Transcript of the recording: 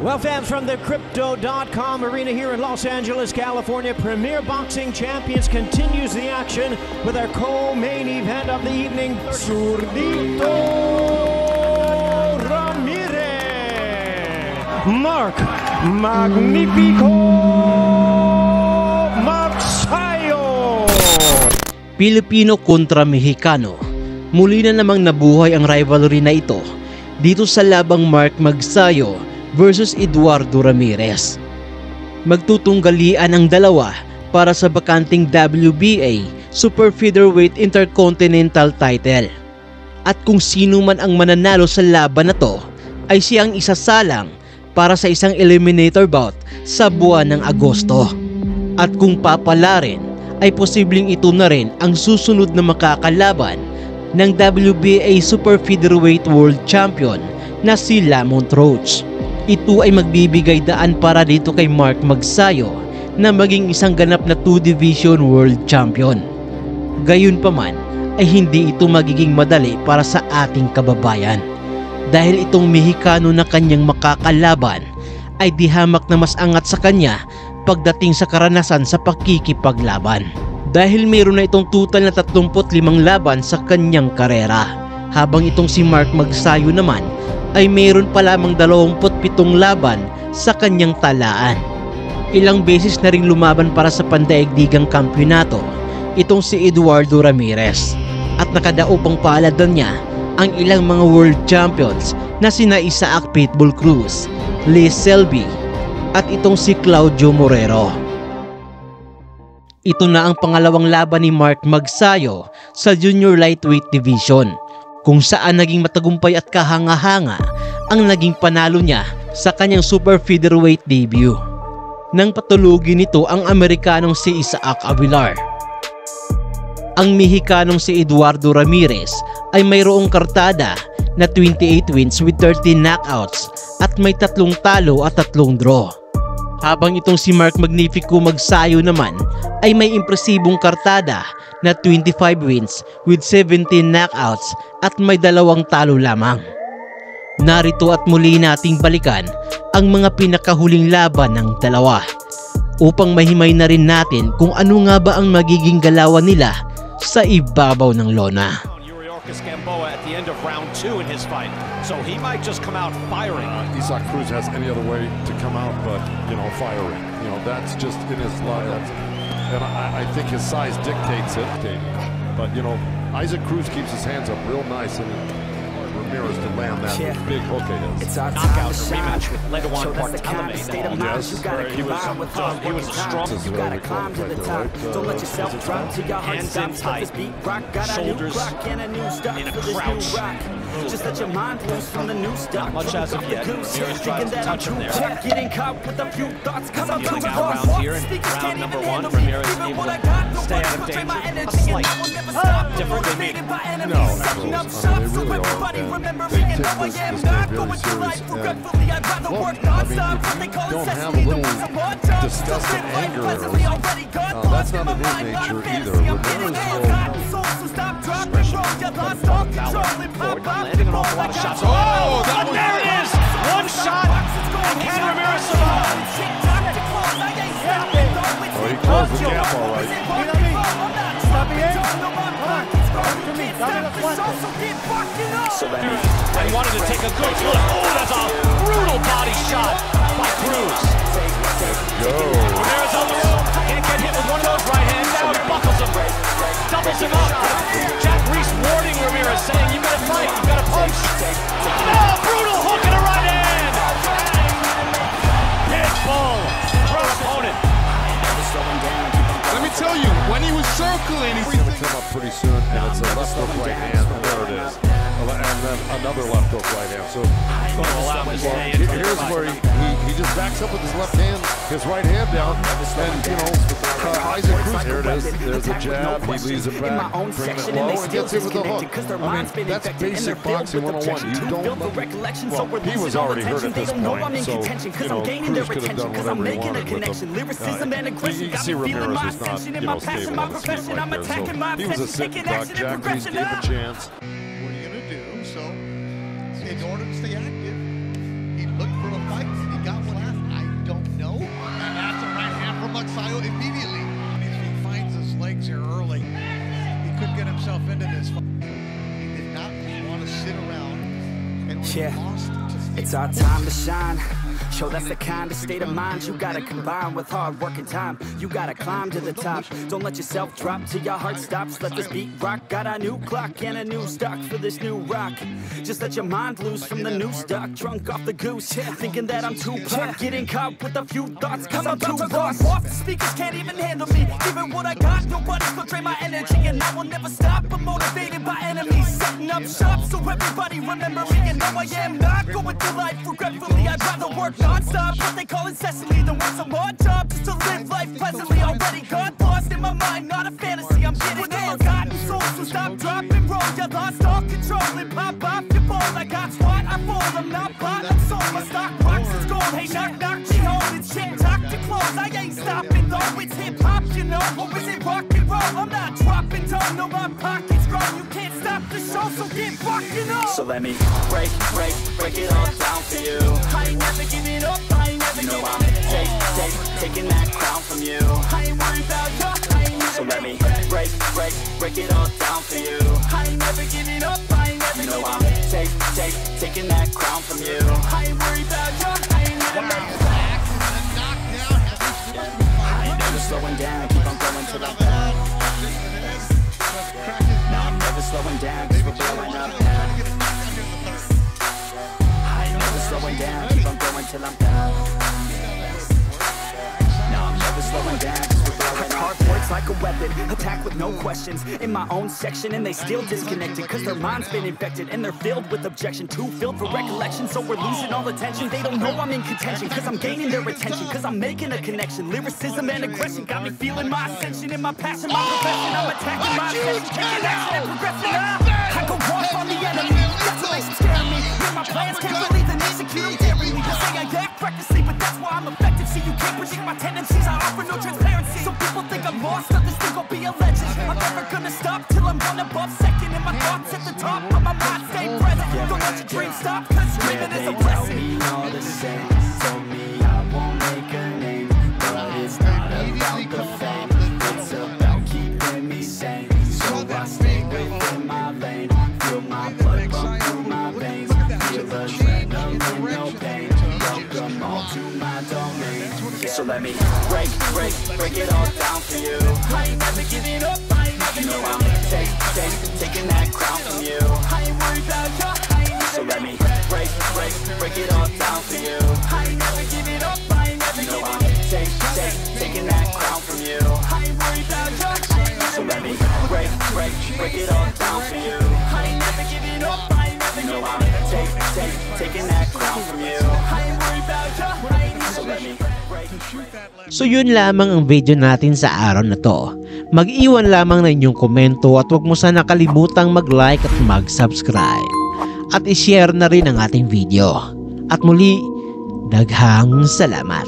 Well, fans, from the Crypto.com arena here in Los Angeles, California, Premier Boxing Champions continues the action with our co-main event of the evening, Zurdito Ramirez, Mark Magnifico Magsayo. Pilipino kontra Mexicano. Muli na namang nabuhay ang rivalry na ito dito sa labang Mark Magsayo versus Eduardo Ramirez. Magtutunggalian ang dalawa para sa bakanting WBA Super Featherweight Intercontinental title. At kung sino man ang mananalo sa laban na to ay siyang isasalang para sa isang eliminator bout sa buwan ng Agosto. At kung papalarin ay posibleng ito na rin ang susunod na makakalaban ng WBA Super Featherweight World Champion na si Lamont Roach. Ito ay magbibigay daan para dito kay Mark Magsayo na maging isang ganap na 2-division world champion. Gayunpaman ay hindi ito magiging madali para sa ating kababayan dahil itong Mexicano na kanyang makakalaban ay dihamak na mas angat sa kanya pagdating sa karanasan sa pakikipaglaban. Dahil mayroon na itong total na 35 laban sa kanyang karera, habang itong si Mark Magsayo naman ay mayroon pa lamang 27 laban sa kanyang talaan. Ilang beses na ring lumaban para sa pandaigdigang kampyonato itong si Eduardo Ramirez at nakadaupang paladan niya ang ilang mga world champions na sina Isaac Pitbull Cruz, Lee Selby at itong si Claudio Morero. Ito na ang pangalawang laban ni Mark Magsayo sa Junior Lightweight Division, kung saan naging matagumpay at kahanga-hanga ang naging panalo niya sa kanyang Super Featherweight debut, nang patulugin nito ang Amerikanong si Isaac Avilar. Ang Mexicanong si Eduardo Ramirez ay mayroong kartada na 28 wins with 13 knockouts at may 3 talo at 3 draw. Habang itong si Mark Magnifico Magsayo naman ay may impresibong kartada na 25 wins with 17 knockouts at may 2 talo lamang. Narito at muli nating balikan ang mga pinakahuling laban ng dalawa upang mahimay na rin natin kung ano nga ba ang magiging galawan nila sa ibabaw ng lona. Gamboa at the end of round 2 in his fight, so he might just come out firing. Isaac Cruz has any other way to come out but, firing. That's just in his line. And I think his size dictates it. But, Isaac Cruz keeps his hands up real nice, and Ramirez to land that big hook at him. It's a knockout rematch with Ledowan Bartolome. Yes, he was a strong. You gotta climb to the top. Don't let yourself drop to your heart. Hands in tight, shoulders in a crouch. Just let your mind loose from the new stuff. Not much as of yet. Ramirez tries to touch him there. Getting caught with a few thoughts, cause I'm too around here in round number 1, Ramirez able to stay out of danger. A slight difference in me. No, absolutely. They really are. They take this game very serious. And, look, if you don't have a little disgust and anger, that's not in his nature either. Ramirez Landing an awful lot of shots. Oh, there it is! One shot, and can Ramirez survive? Oh, he closed the gap all right. And wanted to take a good look. Oh, that's a brutal body shot by Cruz. Ramirez on the rope. Can't get hit with one of those right hands. Now he buckles him. Doubles him up. Jack Reese warning Ramirez, saying, "You gotta fight, you gotta punch." No, brutal hook in the right hand. Big bull for an opponent. Let me tell you, when he was circling, he's going to come up pretty soon, and it's a left hook right hand. There it is. And then another left hook right hand. So here's where he just backs up with his left hand, his right hand down, and Isaac Cruz, here it is. There's a jab. He leaves it back, brings it low, and gets hit with the hook. I mean, that's basic boxing 101. You don't. Well, he was already hurt at this point, so Cruz could have done whatever he wanted with him. You can see Ramirez was not, stable on his feet like that. So he was a sitting duck. Jack Reese gave him a chance. What are you going to do? So, in order to stay active, he looked for a fight, and he got Yeah, it's our time to shine. Yo, that's the kind of state of mind you gotta combine with hard work and time. You gotta climb to the top. Don't let yourself drop till your heart stops. Let this beat rock. Got a new clock and a new stock for this new rock. Just let your mind loose from the new stock. Drunk off the goose, thinking that I'm too pop. Getting caught with a few thoughts cause I'm too lost. Off the speakers can't even handle me. Even what I got, nobody's gonna drain my energy. And I will never stop. I'm motivated by enemies. Setting up shop so everybody remember me. And no, I am not going through life regretfully. I'd rather work non-stop, what they call incessantly. Then work some more job just to live life pleasantly. Already got lost in my mind, not a fantasy. I'm getting ill-gotten souls, so stop, drop, and roll. You lost all control and pop off your ball. I got squat, I fall, I'm not bought, I'm sold. My stock rocks, it's gold. Hey, knock, knock, she home. It's shit, talk to close. I ain't stopping though, it's hip-hop, you know. Or is it rock and roll? I'm not dropping down, no, my pocket's grown. You can't stop the show, so get rockin' up. So let me break it all down for you. I ain't never giving up, I ain't never giving up. Taking that crown from you. I ain't worried about you, so let me break it all down for you. I ain't never giving up, I ain't never giving up. Taking that crown from you. I ain't worried about you, I ain't never I ain't never slowing down, keep on going till I'm down. No, I'm never slowing down, cause we're blowing up now. I ain't never slowing down, keep on going till I'm down. No, I'm never slowing down, cause we're blowing up. Hard work's like a weapon, attack with no questions. In my own section and they still disconnected, cause their mind's been infected and they're filled with objection. Too filled for recollection, so we're losing all attention. They don't know I'm in contention, cause I'm gaining their attention. Cause I'm making a connection, lyricism and aggression got me feeling my ascension. In my passion, my profession, I'm attacking my obsession. Taking action and progressing, I go off on the enemy. That's what makes them scaring me. When my plans can't believe and execute them daring me. They say I act recklessly, but that's why I'm effective. See, you can't predict my tendencies, I offer no transparency. Some people think I'm lost, others think I'll be a legend. I'm never gonna stop till I'm one above second. And my thoughts at the top, but my mind stay present. Don't let your dreams stop, cause dreaming is a blessing. They tell me all the same, told me I won't make a name. But it's not about the fame, it's about keeping me sane. So I stay within my lane, feel my blood pump through my veins. Feel the adrenaline, no pain. Welcome all to my domain. So let me break it all down for you. I ain't never giving up, I ain't never giving up. Taking that crown from you. I ain't worried about you, so let me break it all down for you. I ain't never giving up, I ain't never giving up. Taking that crown from you. I ain't worried about you, so let me break it all down for you. I ain't never giving up, I ain't never giving up. Taking that crown from you. I ain't worried about you, so let me. So yun lamang ang video natin sa araw na to. Mag-iwan lamang ng inyong komento at huwag mo sana kalimutang mag-like at mag-subscribe. At i-share na rin ang ating video. At muli, daghang salamat.